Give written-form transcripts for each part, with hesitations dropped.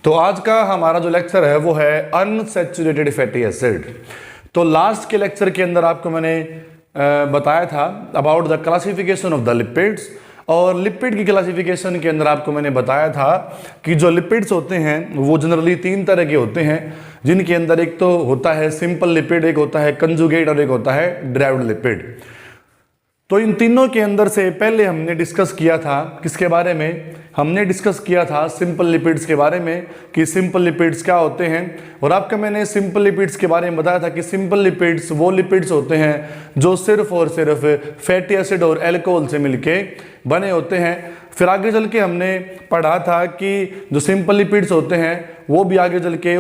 तो आज का हमारा जो लेक्चर है वो है अनसैचुरेटेड फैटी एसिड। तो लास्ट के लेक्चर के अंदर आपको मैंने बताया था about the classification of the lipids, और लिपिड की क्लासिफिकेशन के अंदर आपको मैंने बताया था कि जो लिपिड्स होते हैं वो जनरली 3 तरह के होते हैं, जिनके अंदर एक तो होता है सिंपल लिपिड, एक होता है कंजुगेट और एक होता है डिराइव्ड लिपिड। तो इन तीनों के अंदर से पहले हमने डिस्कस किया था किसके बारे में, हमने डिस्कस किया था सिंपल लिपिड्स के बारे में कि सिंपल लिपिड्स क्या होते हैं। और आपको मैंने सिंपल लिपिड्स के बारे में बताया था कि सिंपल लिपिड्स वो लिपिड्स होते हैं जो सिर्फ और सिर्फ फैटी एसिड और अल्कोहल से मिलके बने होते हैं। फिर आगे चल के हमने पढ़ा था कि जो सिंपल लिपिड्स होते हैं वो भी आगे चल के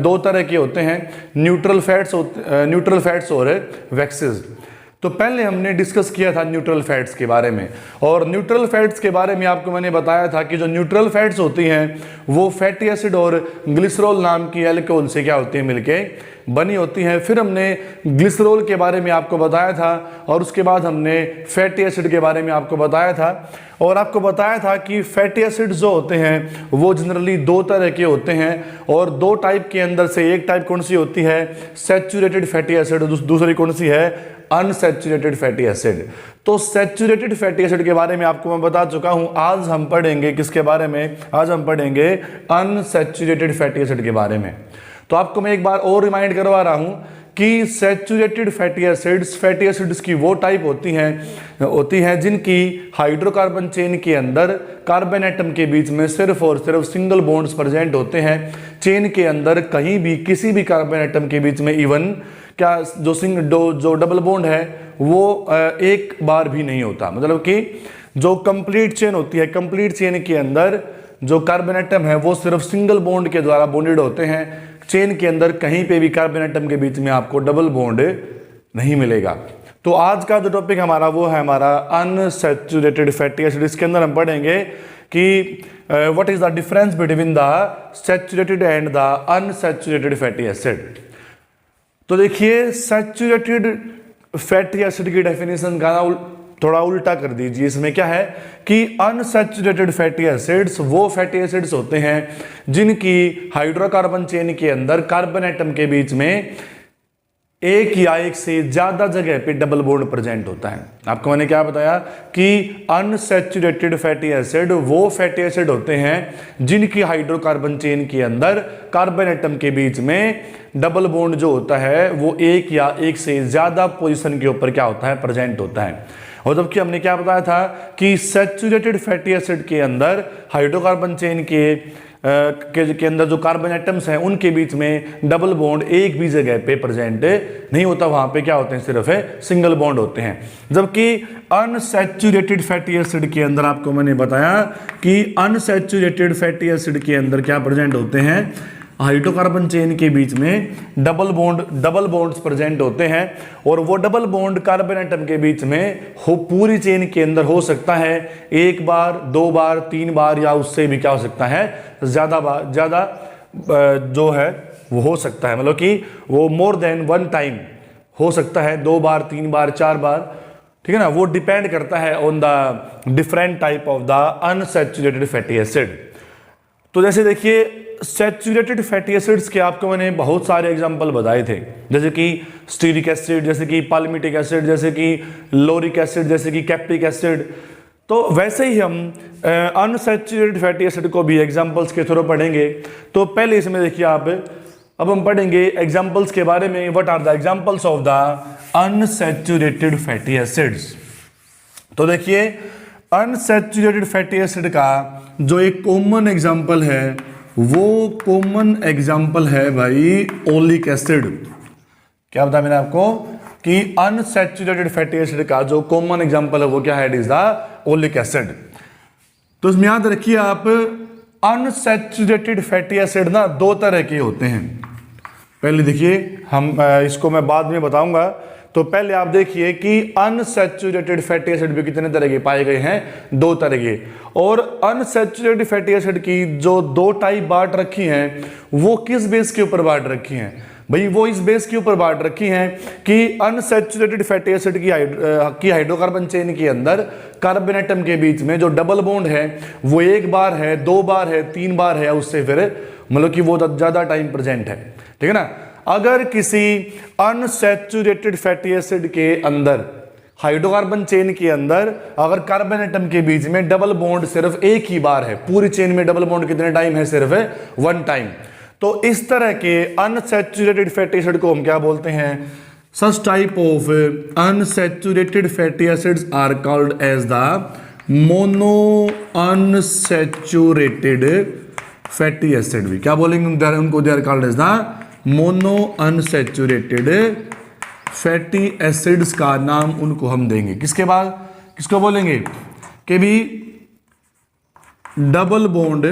2 तरह के होते हैं, न्यूट्रल फैट्स और वैक्सेस। तो पहले हमने डिस्कस किया था न्यूट्रल फैट्स के बारे में, और न्यूट्रल फैट्स के बारे में आपको मैंने बताया था कि जो न्यूट्रल फैट्स होती हैं वो फैटी एसिड और ग्लिसरॉल नाम की अल्कोहल से क्या होती है मिलके बनी होती हैं। फिर हमने ग्लिसरॉल के बारे में आपको बताया था, और उसके बाद हमने फैटी एसिड के बारे में आपको बताया था, और आपको बताया था कि फैटी एसिड जो होते हैं वो जनरली 2 तरह के होते हैं, और 2 टाइप के अंदर से एक टाइप कौन सी होती है सैचुरेटेड फैटी एसिड, दूसरी कौन सी है अनसैचुरेटेड फैटी एसिड। तो सैचुरेटेड फैटी एसिड के बारे में आपको मैं बता चुका हूं। आज हम पढ़ेंगे किसके बारे में, आज हम पढ़ेंगे अनसैचुरेटेड फैटी एसिड के बारे में। तो आपको मैं एक बार और रिमाइंड करवा रहा हूं कि सैचुरेटेड फैटी एसिड्स की वो टाइप होती हैं जिनकी हाइड्रोकार्बन चेन के अंदर कार्बन एटम के बीच में सिर्फ और सिर्फ सिंगल बॉन्ड्स प्रेजेंट होते हैं। चेन के अंदर कहीं भी किसी भी कार्बन एटम के बीच में इवन क्या जो डबल बॉन्ड है वो एक बार भी नहीं होता। मतलब कि जो कंप्लीट चेन होती है, कंप्लीट चेन के अंदर जो कार्बन एटम है वो सिर्फ सिंगल बॉन्ड के द्वारा बॉन्डेड होते हैं। चेन के अंदर कहीं पे भी कार्बन एटम के बीच में आपको डबल बॉन्ड नहीं मिलेगा। तो आज का जो टॉपिक हमारा वो है हमारा अनसैचुरेटेड फैटी एसिड। इसके अंदर हम पढ़ेंगे कि what is the difference between the saturated and the unsaturated fatty acid. तो देखिए सैचुरेटेड फैटी एसिड की डेफिनेशन का थोड़ा उल्टा कर दीजिए। इसमें क्या है कि अनसैचुरेटेड फैटी एसिड्स वो फैटी एसिड्स होते हैं जिनकी हाइड्रोकार्बन चेन के अंदर कार्बन एटम के बीच में एक या एक से ज्यादा जगह पे डबल बॉन्ड प्रेजेंट होता है। आपको मैंने क्या बताया कि अनसैचुरेटेड फैटी एसिड वो फैटी एसिड होते हैं जिनकी हाइड्रोकार्बन चेन के अंदर कार्बन एटम के बीच में डबल बॉन्ड जो होता है वो एक या एक से ज्यादा पोजीशन के ऊपर क्या होता है प्रेजेंट होता है। और जबकि हमने क्या बताया था कि सैचुरेटेड फैटी एसिड के अंदर हाइड्रोकार्बन चेन के अंदर जो कार्बन एटम्स हैं उनके बीच में डबल बॉन्ड एक भी जगह पे प्रेजेंट नहीं होता, वहां पे क्या होते हैं सिर्फ सिंगल बॉन्ड होते हैं। जबकि अनसैचुरेटेड फैटी एसिड के अंदर आपको मैंने बताया कि अनसैचुरेटेड फैटी एसिड के अंदर क्या प्रेजेंट होते हैं, हाइड्रोकार्बन चेन के बीच में डबल बॉन्ड्स प्रेजेंट होते हैं, और वो डबल बॉन्ड कार्बन एटम के बीच में पूरी चेन के अंदर हो सकता है 1 बार 2 बार 3 बार या उससे भी क्या हो सकता है ज्यादा जो है वो हो सकता है। मतलब कि वो मोर देन 1 टाइम हो सकता है, 2 बार 3 बार 4 बार, ठीक है ना। वो डिपेंड करता है on the different type of the unsaturated fatty acid. तो जैसे देखिए सैचुरेटेड फैटी एसिड्स के आपको मैंने बहुत सारे एग्जांपल बताए थे, जैसे कि स्टीरिक एसिड, जैसे कि पाल्मिटिक एसिड, जैसे कि लोरिक एसिड, जैसे कि कैप्टिक एसिड। तो वैसे ही हम अनसैचुरेटेड फैटी एसिड को भी एग्जांपल्स के थ्रू पढ़ेंगे। तो पहले इसमें देखिए आप, अब हम पढ़ेंगे एग्जांपल्स के बारे में। What are the examples of the unsaturated fatty acids. तो देखिए अनसैचुरेटेड फैटी एसिड का जो एक कॉमन एग्जांपल है वो कॉमन एग्जांपल है भाई ओलिक एसिड। क्या बताया मैंने आपको कि अनसैचुरेटेड फैटी एसिड का जो कॉमन एग्जांपल है वो क्या है, it is the oleic acid. तो इसमें याद रखिए आप, अनसैचुरेटेड फैटी एसिड ना 2 तरह के होते हैं। पहले देखिए, हम इसको मैं बाद में बताऊंगा। तो पहले आप देखिए कि अनसैचुरेटेड फैटी एसिड भी कितने तरह के पाए गए हैं, 2 तरह के। और अनसैचुरेटेड फैटी एसिड की जो 2 टाइप बांट रखी हैं वो किस बेस के ऊपर बांट रखी हैं, भाई वो इस बेस के ऊपर बात रखी है कि अनसैचुरेटेड फैटी एसिड की हाइड्रोकार्बन चेन के अंदर कार्बन एटम के बीच में जो डबल बॉन्ड है वो एक बार है, दो बार है, तीन बार है, उससे फिर मतलब कि वो ज्यादा टाइम प्रेजेंट है, ठीक है ना। अगर किसी अनसैचुरेटेड फैटी एसिड के अंदर हाइड्रोकार्बन चेन के अंदर अगर कार्बन एटम के बीच में डबल बॉन्ड सिर्फ एक ही बार है, पूरी चेन में डबल बॉन्ड कितने टाइम है, सिर्फ 1 टाइम, तो इस तरह के अनसैचुरेटेड फैटी एसिड को हम क्या बोलते हैं, such type of unsaturated fatty acids are called as the mono unsaturated fatty acid. भी क्या बोलेंगे उनको, they are called as the mono unsaturated fatty acids का नाम उनको हम देंगे। किसके बाद किसको बोलेंगे कि भी double bond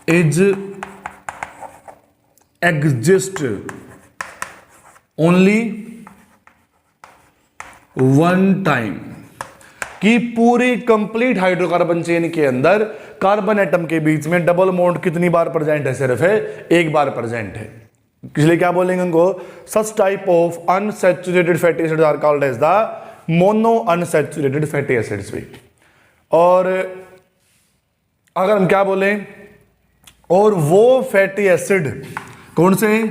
is exist only 1 time, कि पूरी कंप्लीट हाइड्रोकार्बन चेन के अंदर कार्बन एटम के बीच में डबल बॉन्ड कितनी बार प्रेजेंट है, सिर्फ है एक बार प्रेजेंट है। इसलिए क्या बोलेंगे उनको, such type of unsaturated fatty acids are called as the mono unsaturated fatty acids भी। और अगर हम क्या बोलें, और वो फैटी एसिड कौन से,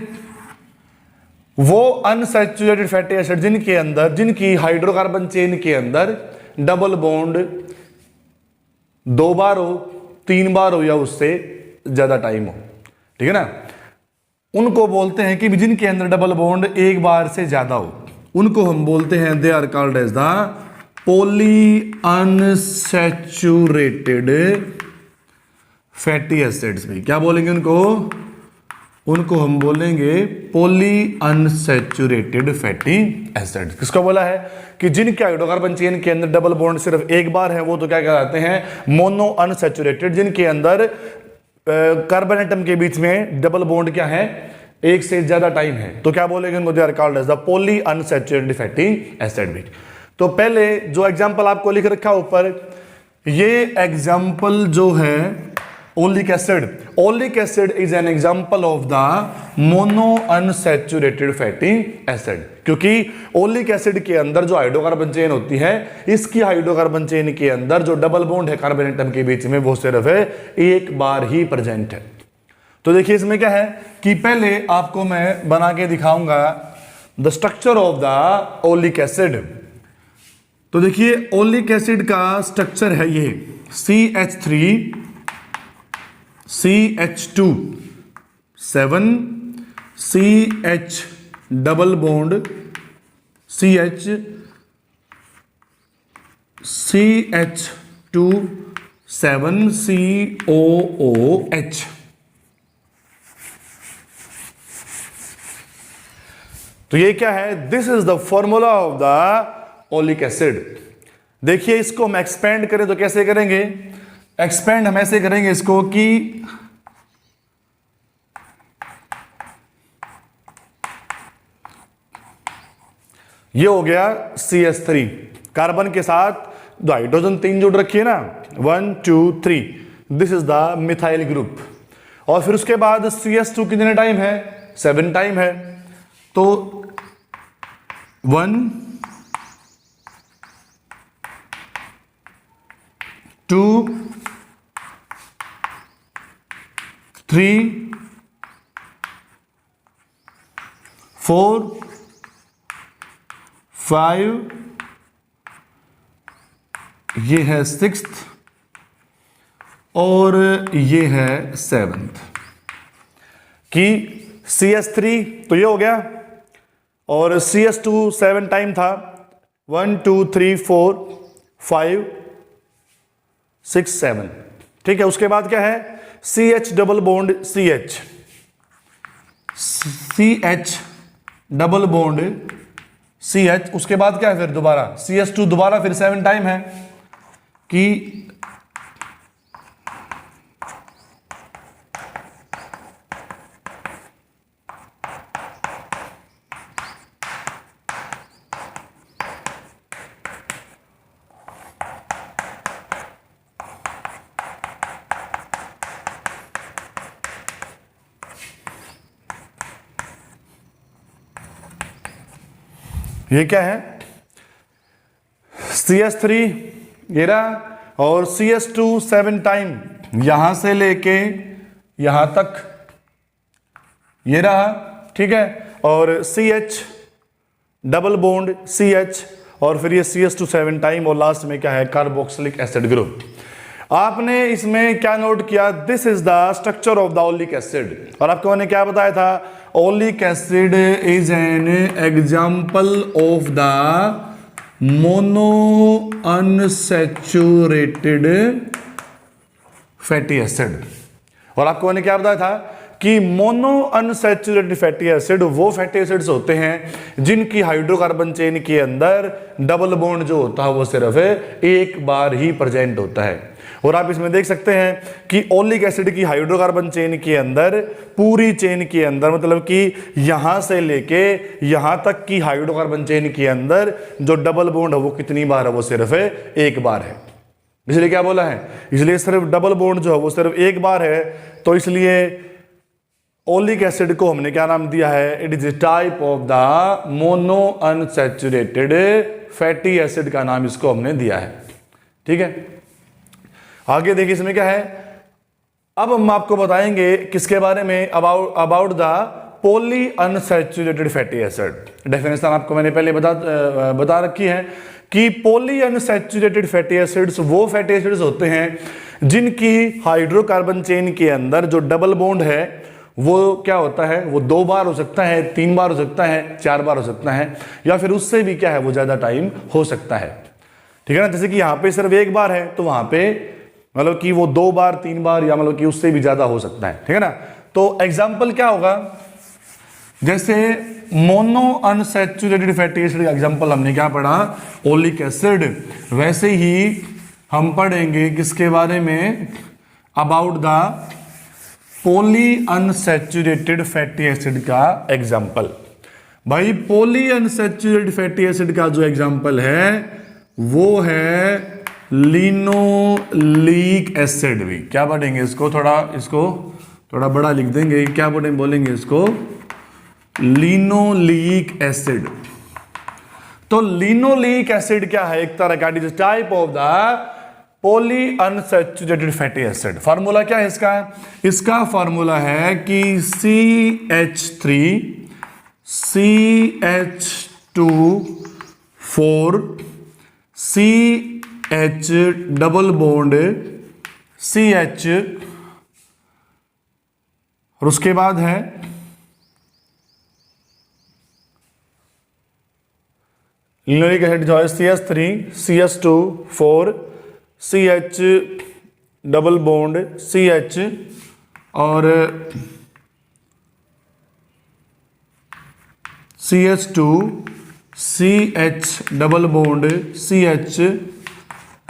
वो अनसैचुरेटेड फैटी एसिड जिनके अंदर, जिनकी हाइड्रोकार्बन चेन के अंदर डबल बॉन्ड 2 बार हो, 3 बार हो या उससे ज्यादा टाइम हो, ठीक है ना, उनको बोलते हैं कि जिनके अंदर डबल बॉन्ड एक बार से ज्यादा हो, उनको हम बोलते हैं they are called as the poly unsaturated fatty acids. भी क्या बोलेंगे उनको हम बोलेंगे पॉली अनसैचुरेटेड फैटी एसिड्स। किसको बोला है कि जिनके हाइड्रोकार्बन चेन के अंदर डबल बॉन्ड सिर्फ एक बार है, वो तो क्या कहलाते हैं, मोनो अनसैचुरेटेड, जिनके अंदर कार्बन एटम के बीच में डबल बॉन्ड क्या है, एक से ज्यादा टाइम है, तो क्या बोलेंगे उनको, they are called as the poly unsaturated fatty acid भी। तो पहले जो एग्जांपल आपको लिख रखा ऊपर, ये एग्जांपल जो है oleic acid, oleic acid is an example of the mono unsaturated fatty acid, क्योंकि ओलिक एसिड के अंदर जो हाइड्रोकार्बन चेन होती है, इसकी हाइड्रोकार्बन चेन के अंदर जो डबल बॉन्ड है कार्बन एटम के बीच में, वो सिर्फ एक बार ही प्रेजेंट है। तो देखिए इसमें क्या है कि पहले आपको मैं बना के दिखाऊंगा the structure of the oleic acid. तो देखिए ओलिक एसिड का स्ट्रक्चर है ये CH3 CH2 7 CH double bond CH CH2 7 COOH। तो ये क्या है, this is the formula of the oleic acid. देखिए इसको हम एक्सपेंड करें तो कैसे करेंगे, एक्सपेंड हम ऐसे करेंगे इसको कि ये हो गया CH3, कार्बन के साथ जो हाइड्रोजन 3 जुड़ रखी है ना, 1 2 3, this is the methyl group. और फिर उसके बाद CH2 कितने टाइम है, 7 टाइम है, तो 1 2 3 4 5, ये है 6th और ये है 7th कि CH3 तो ये हो गया, और CH2 7 टाइम था, 1 2 3 4 5 6 7, ठीक है। उसके बाद क्या है, CH double bond CH double bond CH, उसके बाद क्या है फिर दोबारा CH2, दोबारा फिर 7 टाइम है कि ये क्या है, CH3 ये रहा, और CH2 7 टाइम यहां से लेके यहां तक ये रहा, ठीक है, और CH डबल बॉन्ड CH, और फिर ये CH2 7 टाइम, और लास्ट में क्या है, कार्बोक्सिलिक एसिड ग्रुप। आपने इसमें क्या नोट किया, this is the structure of the oleic acid, और आपको मैंने क्या बताया था, oleic acid is an example of the mono unsaturated fatty acid. और आपको मैंने क्या बताया था कि मोनो अनसैचुरेटेड फैटी एसिड वो फैटी एसिड्स होते हैं जिनकी हाइड्रोकार्बन चेन के अंदर डबल बॉन्ड जो होता है वो सिर्फ एक बार ही प्रेजेंट होता है। और आप इसमें देख सकते हैं कि ओलिक एसिड की हाइड्रोकार्बन चेन के अंदर, पूरी चेन के अंदर, मतलब कि यहां से लेके यहां तक की हाइड्रोकार्बन चेन के अंदर जो डबल बॉन्ड है वो कितनी बार है, वो सिर्फ एक बार है। इसलिए क्या बोला है, इसलिए सिर्फ डबल बॉन्ड जो है वो सिर्फ एक बार है, तो इसलिए ओलिक एसिड को हमने क्या नाम दिया है, it is a type of the mono unsaturated fatty acid का नाम इसको हमने दिया है। ठीक है, आगे देखिए इसमें क्या है, अब हम आपको बताएंगे किसके बारे में, about the poly unsaturated fatty acid. Definition आपको मैंने पहले बता रखी है कि पॉली अनसैचुरेटेड फैटी एसिड्स वो फैटी एसिड्स होते हैं जिनकी हाइड्रोकार्बन चेन के अंदर जो डबल बॉन्ड है वो क्या होता है, वो 2 बार हो सकता है, 3 बार हो सकता है, 4 बार हो सकता है, या फिर उससे भी क्या है वो ज्यादा टाइम हो सकता है। ठीक है ना, जैसे कि यहाँ पे सिर्फ एक बार है तो वहां पे मतलब कि वो 2 बार 3 बार या मतलब कि उससे भी ज्यादा हो सकता है। ठीक है ना, तो एग्जाम्पल क्या होगा, जैसे मोनो अनसैचुरेटेड फैटी एसिड का एग्जाम्पल हमने क्या पढ़ा, ओलिक एसिड, वैसे ही हम पढ़ेंगे किसके बारे में, about the poly unsaturated fatty acid का एग्जाम्पल। भाई पॉली अनसैचुरेटेड फैटी एसिड का जो एग्जाम्पल है वो है लिनोलिक एसिड। भी क्या पढ़ेंगे इसको, इसको थोड़ा बड़ा लिख देंगे, क्या बोलेंगे इसको, लिनोलिक एसिड। तो लिनोलिक एसिड क्या है, एक तरह का it is type of the poly unsaturated fatty acid. Formula क्या है इसका, इसका फार्मूला है कि CH3 CH2 CH double bond CH, और उसके बाद है लिनोलिक एसिड जो है CH3 CH2 CH double bond CH, और CH2 CH double bond CH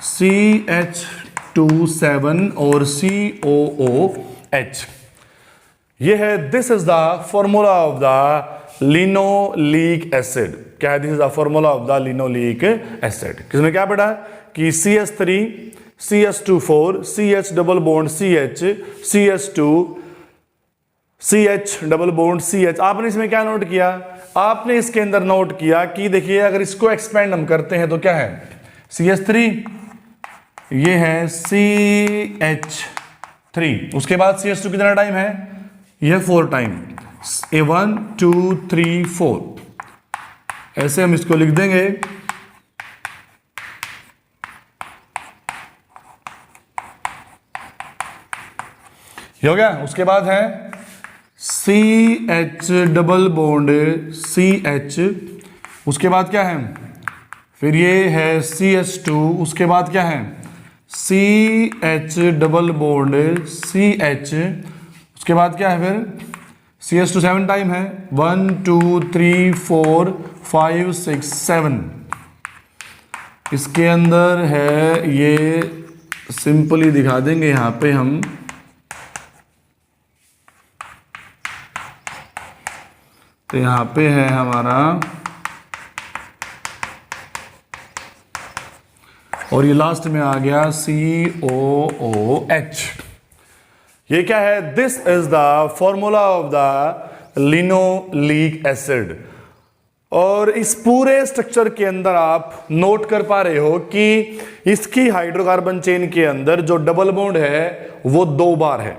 CH27 और COOH। ये है, this is the formula of the linoleic acid. क्या है, this is the formula of the linoleic acid. किसमें क्या पढ़ा कि CH3 CH24 CH double bond CH CH2 CH double bond CH। आपने इसमें क्या नोट किया, आपने इसके अंदर नोट किया कि देखिए अगर इसको एक्सपेंड हम करते हैं तो क्या है, CH3 ये है CH3, उसके बाद CH2 कितना टाइम है, यह 4 टाइम, 1 2 3 4, ऐसे हम इसको लिख देंगे। ये हो गया, उसके बाद है CH डबल बॉन्ड CH, उसके बाद क्या है, फिर ये है CH2, उसके बाद क्या है CH डबल बॉन्ड CH, उसके बाद क्या है फिर CH2 7 टाइम है, 1 2 3 4 5 6 7, इसके अंदर है, ये सिंपली दिखा देंगे यहाँ पे हम, तो यहाँ पे है हमारा, और ये लास्ट में आ गया COOH। ये क्या है, this is the formula of the linoleic acid. और इस पूरे स्ट्रक्चर के अंदर आप नोट कर पा रहे हो कि इसकी हाइड्रोकार्बन चेन के अंदर जो डबल बॉन्ड है वो 2 बार है,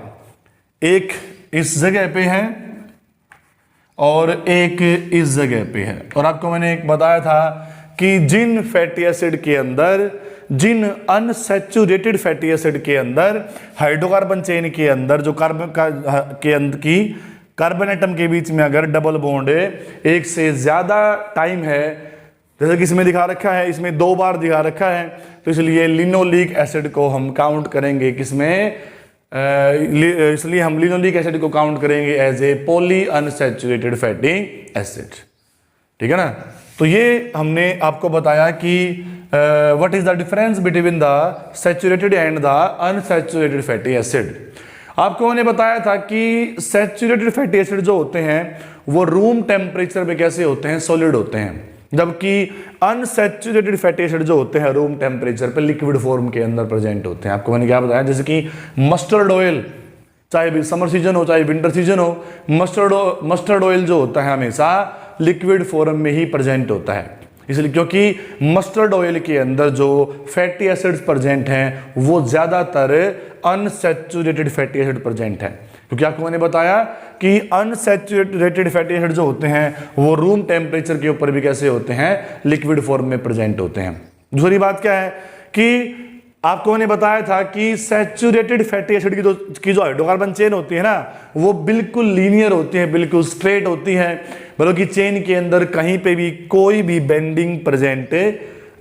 एक इस जगह पे है और एक इस जगह पे है। और आपको मैंने एक बताया था कि जिन फैटी एसिड के अंदर, जिन अनसैचुरेटेड फैटी एसिड के अंदर हाइड्रोकार्बन चेन के अंदर जो कार्बन एटम के बीच में अगर डबल बॉन्ड एक से ज्यादा टाइम है, जैसे कि इसमें दिखा रखा है, इसमें 2 बार दिखा रखा है, तो इसलिए लिनोलिक एसिड को हम काउंट करेंगे किसमें, इसलिए हम लिनोलिक एसिड को काउंट करेंगे as a poly unsaturated fatty acid. ठीक है ना। तो ये हमने आपको बताया कि what is the difference between the saturated and the unsaturated fatty acid. आपको मैंने बताया था कि सैचुरेटेड फैटी एसिड जो होते हैं वो रूम टेम्परेचर पे कैसे होते हैं, सॉलिड होते हैं, जबकि अनसैचुरेटेड फैटी एसिड जो होते हैं रूम टेम्परेचर पे लिक्विड फॉर्म के अंदर प्रेजेंट होते हैं। आपको मैंने क्या बताया, जैसे कि मस्टर्ड ऑयल, चाहे भी समर सीजन हो चाहे विंटर सीजन हो, मस्टर्ड ऑयल जो होता है हमेशा लिक्विड फॉर्म में ही प्रेजेंट होता है, इसलिए क्योंकि मस्टर्ड ऑयल के अंदर जो फैटी एसिड्स प्रेजेंट हैं वो ज्यादातर अनसैचुरेटेड फैटी एसिड प्रेजेंट है, क्योंकि आपको मैंने बताया कि अनसैचुरेटेड फैटी एसिड जो होते हैं वो रूम टेम्परेचर के ऊपर भी कैसे होते हैं, लिक्विड फॉर्म में प्रेजेंट होते हैं। दूसरी बात क्या है कि आपको मैंने बताया था कि सैचुरेटेड फैटी एसिड की जो हाइड्रोकार्बन चेन होती है ना वो बिल्कुल लीनियर होती है, बिल्कुल स्ट्रेट होती है, मतलब कि चेन के अंदर कहीं पे भी कोई भी बेंडिंग प्रेजेंट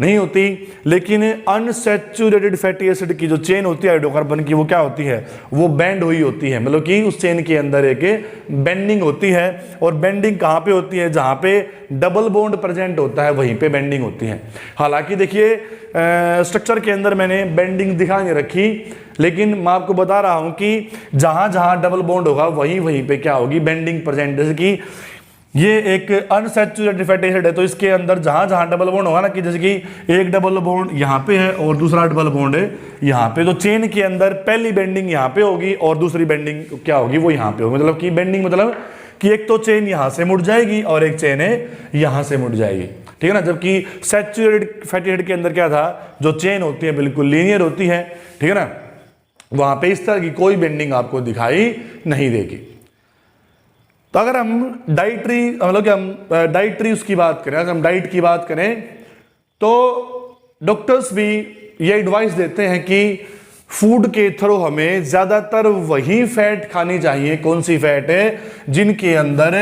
नहीं होती। लेकिन अनसैचुरेटेड फैटी एसिड की जो चेन होती है हाइड्रोकार्बन की वो क्या होती है, वो बेंड हुई होती है, मतलब कि उस चेन के अंदर एक बेंडिंग होती है। और बेंडिंग कहाँ पे होती है, जहाँ पे डबल बॉन्ड प्रेजेंट होता है वहीं पे बेंडिंग होती है। हालांकि देखिए स्ट्रक्चर के अंदर मैंने बेंडिंग दिखा नहीं रखी, लेकिन मैं आपको बता रहा हूं कि जहां जहां डबल बॉन्ड होगा वहीं वहीं पे क्या होगी, बेंडिंग प्रेजेंट। जैसे कि ये एक अनसैचुरेटेड फैटी एसिड है तो इसके अंदर जहां जहां डबल बॉन्ड होगा ना, कि जैसे कि एक डबल बॉन्ड यहाँ पे है और दूसरा डबल बॉन्ड है यहाँ पे, तो चेन के अंदर पहली बेंडिंग यहाँ पे होगी और दूसरी बेंडिंग क्या होगी, वो यहाँ पे होगी। मतलब कि बेंडिंग मतलब कि एक तो चेन यहाँ से मुड़ जाएगी और एक चेन है यहाँ से मुड़ जाएगी। ठीक है ना। जबकि सैचुरेटेड फैटी एसिड के अंदर क्या था, जो चेन होती है बिल्कुल लीनियर होती है। ठीक है ना। वहां पे इस तरह की कोई बेंडिंग आपको दिखाई नहीं देगी। तो अगर हम डाइटरी मतलब कि हम डाइटरी उसकी बात करें, अगर हम डाइट की बात करें तो डॉक्टर्स भी ये एडवाइस देते हैं कि फूड के थ्रू हमें ज्यादातर वही फैट खानी चाहिए, कौन सी फैट है, जिनके अंदर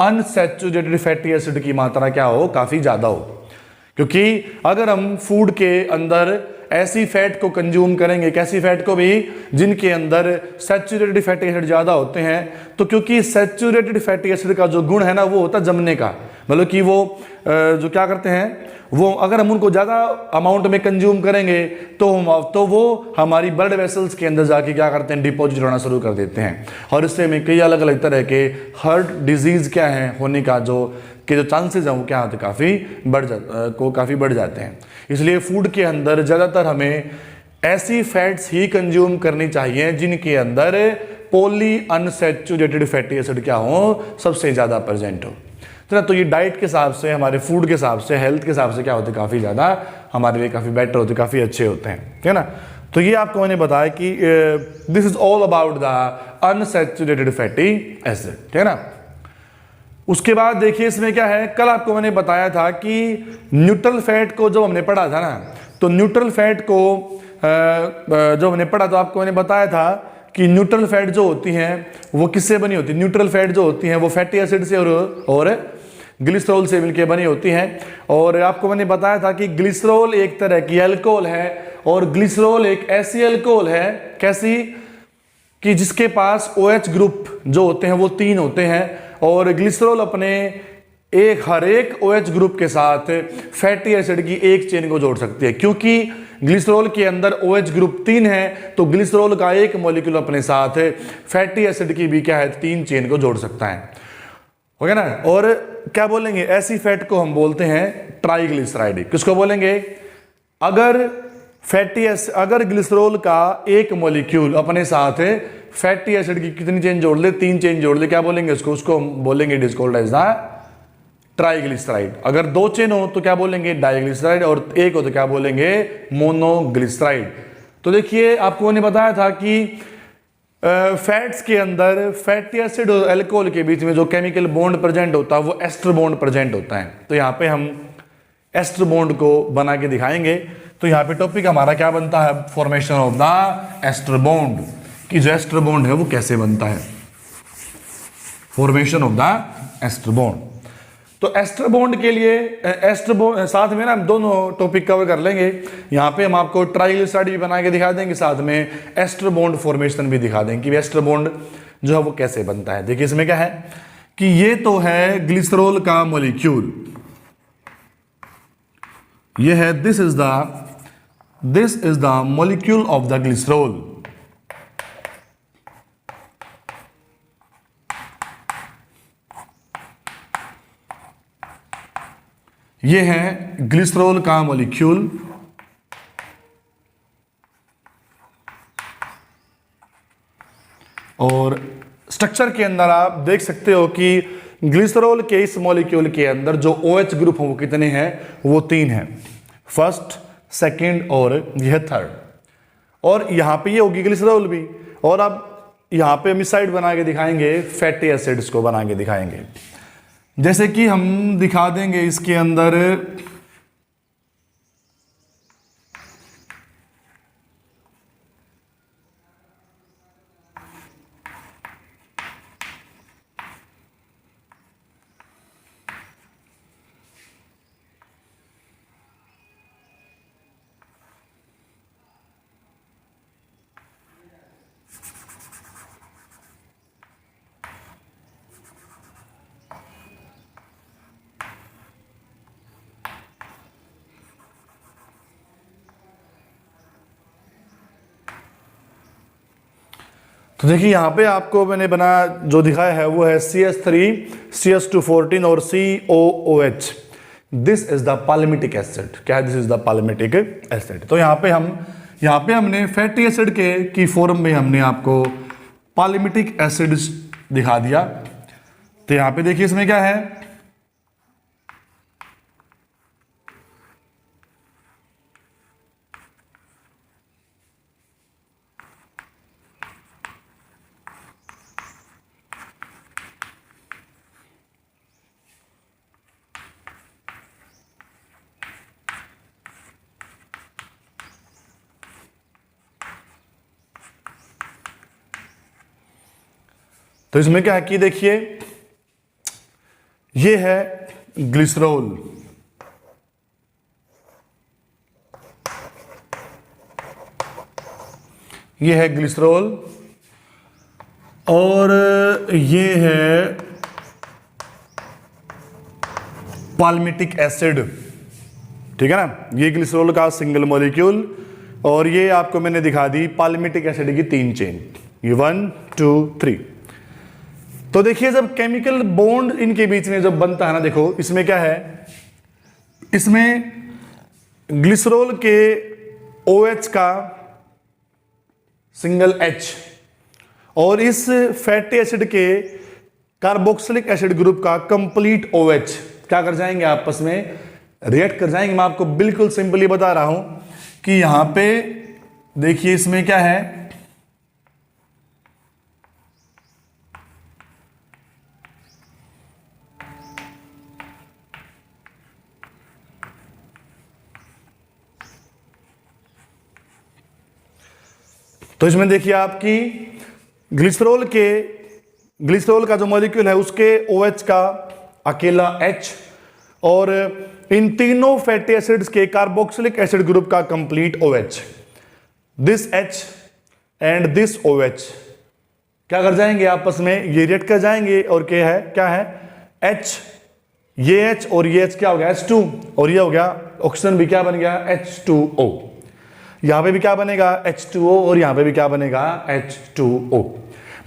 अनसैचुरेटेड फैटी एसिड की मात्रा क्या हो, काफी ज्यादा हो। क्योंकि अगर हम फूड के अंदर ऐसी फैट को कंज्यूम करेंगे, कैसी फैट को भी, जिनके अंदर सैचुरेटेड फैटी एसिड ज्यादा होते हैं, तो क्योंकि सैचुरेटेड फैटी एसिड का जो गुण है ना वो होता है जमने का, मतलब कि वो जो क्या करते हैं, वो अगर हम उनको ज्यादा अमाउंट में कंज्यूम करेंगे तो वो हमारी ब्लड वेसल्स के अंदर जाके क्या करते हैं, डिपॉजिट होना शुरू कर देते हैं। और इससे में कई अलग अलग तरह के हार्ट डिजीज क्या है होने का जो चांसेस हैं वो क्या होते काफी बढ़ जाते हैं। इसलिए फूड के अंदर ज्यादातर हमें ऐसी फैट्स ही कंज्यूम करनी चाहिए जिनके अंदर पॉली अनसैचुरेटेड फैटी एसिड क्या हो, सबसे ज्यादा प्रेजेंट हो। तो ये डाइट के हिसाब से, हमारे फूड के हिसाब से, हेल्थ के हिसाब से क्या होते हैं, काफी ज्यादा हमारे लिए काफी बेटर होते, काफी अच्छे होते हैं। ठीक है ना। तो ये आपको मैंने बताया कि this is all about the unsaturated fatty acid. ठीक है ना। उसके बाद देखिए इसमें क्या है, कल आपको मैंने बताया था कि न्यूट्रल फैट को जब हमने पढ़ा था ना, तो न्यूट्रल फैट को जब हमने पढ़ा तो आपको मैंने बताया था कि न्यूट्रल फैट जो होती हैं वो किससे बनी होती है, न्यूट्रल फैट जो होती हैं वो फैटी एसिड से और ग्लिसरॉल से मिलकर बनी होती हैं। और आपको मैंने बताया था कि ग्लिसरॉल एक तरह की अल्कोहल है और ग्लिसरॉल एक ऐसी अल्कोहल है, कैसी, कि जिसके पास OH ग्रुप जो होते हैं वो 3 होते हैं, और ग्लिसरॉल अपने हर एक OH ग्रुप के साथ फैटी एसिड की एक चेन को जोड़ सकती है। क्योंकि ग्लिसरॉल के अंदर OH ग्रुप 3 है तो ग्लिसरॉल का एक मॉलिक्यूल अपने साथ फैटी एसिड की भी क्या है, 3 चेन को जोड़ सकता है। हो गया ना। और क्या बोलेंगे, ऐसी फैट को हम बोलते हैं ट्राइग्लिसराइड। किसको बोलेंगे, अगर ग्लिसरॉल का एक मॉलिक्यूल अपने साथ फैटी एसिड की कितनी चेन जोड़ ले, 3 चेन जोड़ ले, क्या बोलेंगे उसको हम बोलेंगे it is called as the triglyceride. अगर दो चेन हो तो क्या बोलेंगे, डाइग्लिसराइड, और एक हो तो क्या बोलेंगे, मोनोग्लिसराइड। तो देखिए आपको मैंने बताया था कि फैट्स के अंदर फैटी एसिड और अल्कोहल के बीच में जो केमिकल बॉन्ड प्रेजेंट होता है वो एस्टर बॉन्ड प्रेजेंट होता है। तो यहाँ पे हम एस्टर बॉन्ड को बना के दिखाएंगे। तो यहाँ पे टॉपिक हमारा क्या बनता है, formation of the ester bond, कि जो एस्टर बॉन्ड है वो कैसे बनता है, formation of the ester bond. तो एस्टर बॉन्ड के लिए एस्टर बॉन्ड साथ में ना हम दोनों टॉपिक कवर कर लेंगे। यहाँ पे हम आपको ट्राइग्लिसराइड भी बना के दिखा देंगे, साथ में एस्टर बॉन्ड फॉर्मेशन भी दिखा देंगे कि एस्टर बॉन्ड जो है वो कैसे बनता है। देखिए इसमें क्या है कि ये तो है ग्लिसरॉल का मॉलिक्यूल, ये है this is the molecule of the glycerol. ये है ग्लिसरॉल का मॉलिक्यूल, और स्ट्रक्चर के अंदर आप देख सकते हो कि ग्लिसरॉल के इस मॉलिक्यूल के अंदर जो OH ग्रुप है वो कितने हैं, वो 3 हैं, फर्स्ट, सेकंड और यह थर्ड। और यहां पे ये होगी ग्लिसरॉल भी, और अब यहां पे हम इस साइड बना के दिखाएंगे, फैटी एसिड्स को बना के दिखाएंगे। जैसे कि हम दिखा देंगे इसके अंदर तो देखिए यहाँ पे आपको मैंने बना जो दिखाया है वो है CH3, CH214 और COOH। This is the palmitic acid. क्या है, this is the palmitic acid. तो यहाँ पे हमने फैटी एसिड की फॉर्म में हमने आपको पालिमेटिक एसिड दिखा दिया। तो यहाँ पे देखिए इसमें क्या है, तो इसमें क्या है कि देखिए ये है ग्लिसरॉल, ये है ग्लिसरॉल, और ये है पाल्मिटिक एसिड। ठीक है ना, ये ग्लिसरॉल का सिंगल मॉलिक्यूल, और ये आपको मैंने दिखा दी पाल्मिटिक एसिड की 3 चेन, ये 1 2 3। तो देखिए जब केमिकल बॉन्ड इनके बीच में जब बनता है ना, देखो इसमें क्या है, इसमें ग्लिसरॉल के OH का सिंगल H और इस फैटी एसिड के कार्बोक्सिलिक एसिड ग्रुप का कंप्लीट OH क्या कर जाएंगे, आपस में रिएक्ट कर जाएंगे। मैं आपको बिल्कुल सिंपली बता रहा हूं कि यहां पे देखिए इसमें क्या है, तो इसमें देखिए आपकी ग्लिसरॉल का जो मॉलिक्यूल है उसके OH का अकेला H और इन तीनों फैटी एसिड्स के कार्बोक्सिलिक एसिड ग्रुप का complete OH, this H and this OH क्या कर जाएंगे, आपस में ये रिएक्ट कर जाएंगे। और क्या है H, ये H और ये H क्या हो गया H2, और ये हो गया ऑक्सीजन भी क्या बन गया H2O। यहां पे भी क्या बनेगा H2O और यहां पे भी क्या बनेगा H2O।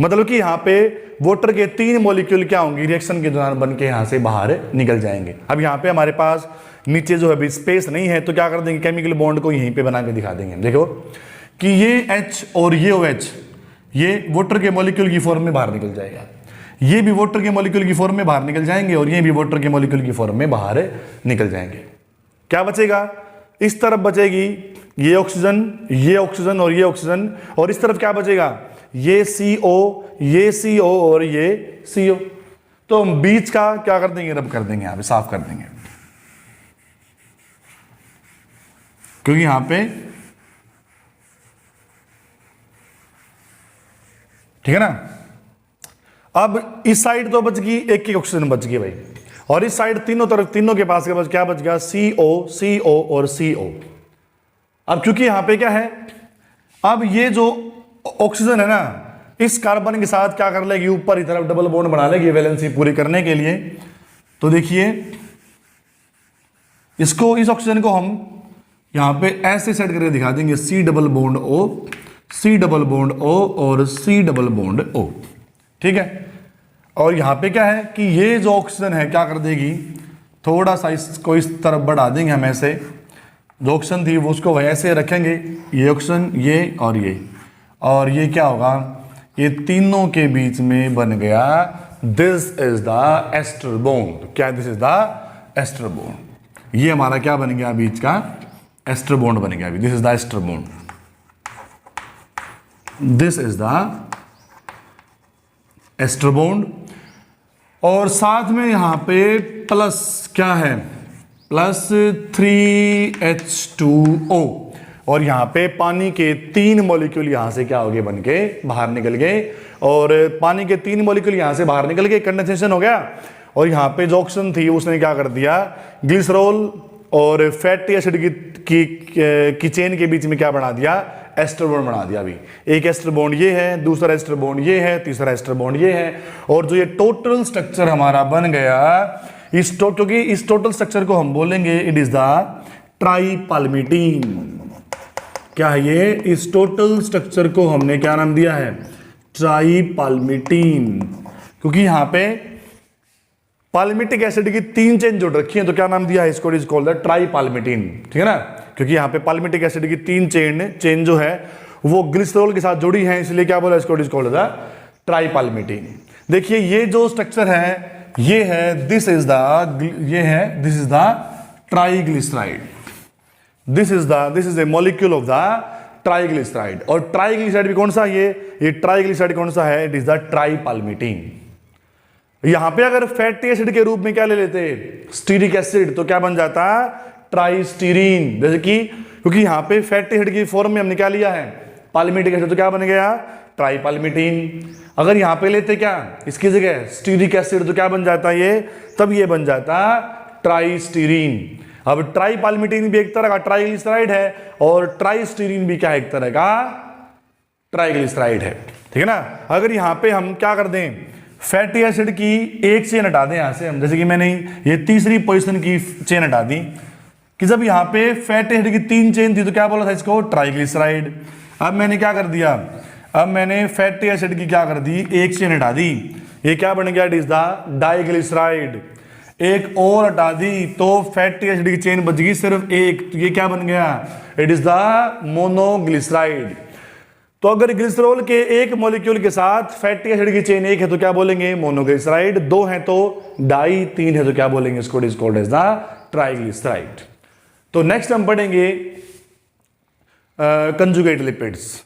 मतलब कि यहां पे वाटर के 3 मॉलिक्यूल क्या होंगे, रिएक्शन के दौरान बन के यहां से बाहर निकल जाएंगे। अब यहां पे हमारे पास नीचे जो है अभी स्पेस नहीं है, तो क्या कर देंगे, केमिकल बॉन्ड को यहीं पे बना के दिखा देंगे। देखो कि ये H और ये OH ये वाटर के मॉलिक्यूल की फॉर्म में बाहर निकल जाएगा। ये भी वाटर के मॉलिक्यूल की फॉर्म में बाहर निकल जाएंगे और ये भी वाटर के मॉलिक्यूल की फॉर्म में बाहर निकल जाएंगे। क्या बचेगा? इस तरफ बचेगी ये ऑक्सीजन और ये ऑक्सीजन, और इस तरफ क्या बचेगा? ये CO और ये CO। तो हम बीच का क्या कर देंगे? रब कर देंगे, यहां पे साफ कर देंगे, क्योंकि यहां पे ठीक है ना। अब इस साइड तो बच गई, एक ऑक्सीजन बच गई भाई, और इस साइड तीनों के पास क्या बच गया? CO और CO। अब क्योंकि यहां पे क्या है, अब ये जो ऑक्सीजन है ना, इस कार्बन के साथ क्या कर लेगी? ऊपर की तरफ डबल बॉन्ड बना लेगी वैलेंसी पूरी करने के लिए। तो देखिए इसको, इस ऑक्सीजन को हम यहां पे ऐसे सेट करके दिखा देंगे, C double bond O, C double bond O और C डबल बॉन्ड O, ठीक है। और यहां पे क्या है कि ये जो ऑक्सीजन है क्या कर देगी? थोड़ा सा इसको इस तरफ बढ़ा देंगे हम, ऐसे जो ऑक्सीजन थी वो उसको वैसे रखेंगे, ये ऑक्सीजन, ये और ये क्या होगा? ये तीनों के बीच में बन गया, this is the ester bond. क्या? This is the ester bond. ये हमारा क्या बन गया? बीच का एस्टर बॉन्ड बन गया। This is the ester bond, this is the ester bond. और साथ में यहां पे प्लस क्या है? प्लस 3H2O, और यहां पे पानी के 3 मॉलिक्यूल यहां से क्या हो गए? बन के बाहर निकल गए, और पानी के 3 मॉलिक्यूल यहां से बाहर निकल गए, कंडेंसेशन हो गया। और यहां पे जो ऑक्सीजन थी उसने क्या कर दिया? ग्लिसरॉल और फैटी एसिड की चेन के बीच में क्या बना दिया? एस्टर बॉन्ड बना दिया। अभी एक एस्टर बॉन्ड ये है, दूसरा एस्टर बॉन्ड ये है, तीसरा एस्टर बॉन्ड ये है, और जो ये टोटल स्ट्रक्चर हमारा बन गया, क्योंकि इस टोटल स्ट्रक्चर को हम बोलेंगे इट इज द ट्राईपाल्मिटीन। क्या है ये? इस टोटल स्ट्रक्चर को हमने क्या नाम दिया है? ट्राईपाल्मिटीन, क्योंकि यहां पे पाल्मिटिक एसिड की 3 चेन जोड़ रखी है, तो क्या नाम दिया है इसको? इट इज कॉल्ड द ट्राईपाल्मिटीन, ठीक है ना। क्योंकि यहां पे पाल्मिटिक एसिड की 3 चेन जो है वो ग्लिसरॉल के साथ जुड़ी है, इसलिए क्या बोला? इसको it is called the tripalmitin. देखिए ये जो स्ट्रक्चर है ये है, this is the triglyceride, this is a molecule of the triglyceride. और ट्राइग्लिसराइड भी कौन सा? ये ट्राइग्लिसराइड कौन सा है? It is the tripalmitin. यहां पे अगर फैटी एसिड के रूप में क्या ले लेते? स्टीरिक एसिड, तो क्या बन जाता? ट्राइस्टीरीन। जैसे कि क्योंकि यहां पे फैटी एसिड की फॉर्म में हमने क्या लिया है? पाल्मिटिक एसिड, तो क्या बन गया? ट्राईपाल्मिटीन। अगर यहां पे लेते क्या इसकी जगह? स्टीरिक एसिड, तो क्या बन जाता ये? तब ये बन जाता ट्राइस्टीरीन। अब ट्राईपाल्मिटीन भी एक तरह का ट्राइग्लिसराइड है, और ट्राइस्टीरीन भी क्या है? एक तरह का ट्राइग्लिसराइड है, ठीक है ना। अगर यहां पे हम क्या कर दें? फैटी एसिड की एक चेन हटा दें यहां से हम, जैसे कि मैंने ये तीसरी पोजीशन की चेन हटा दी, कि जब यहां पे फैटी एसिड की 3 चेन थी तो क्या बोला था इसको? ट्राइग्लिसराइड। अब मैंने क्या कर दिया? अब मैंने फैटी एसिड की क्या कर दी? एक चेन हटा दी, ये क्या बन गया? It is the diglyceride. एक और हटा दी तो फैटी एसिड की चेन बच गई सिर्फ एक, तो ये क्या बन गया? It is the monoglyceride. तो अगर ग्लिसरॉल के एक मॉलिक्यूल के साथ फैटी एसिड की चेन एक है तो क्या बोलेंगे? मोनोग्लिसराइड। 2 है तो डाई, 3 है तो क्या बोलेंगे? इसको it is called as the triglyceride. तो नेक्स्ट हम पढ़ेंगे कंजुगेट लिपिड्स।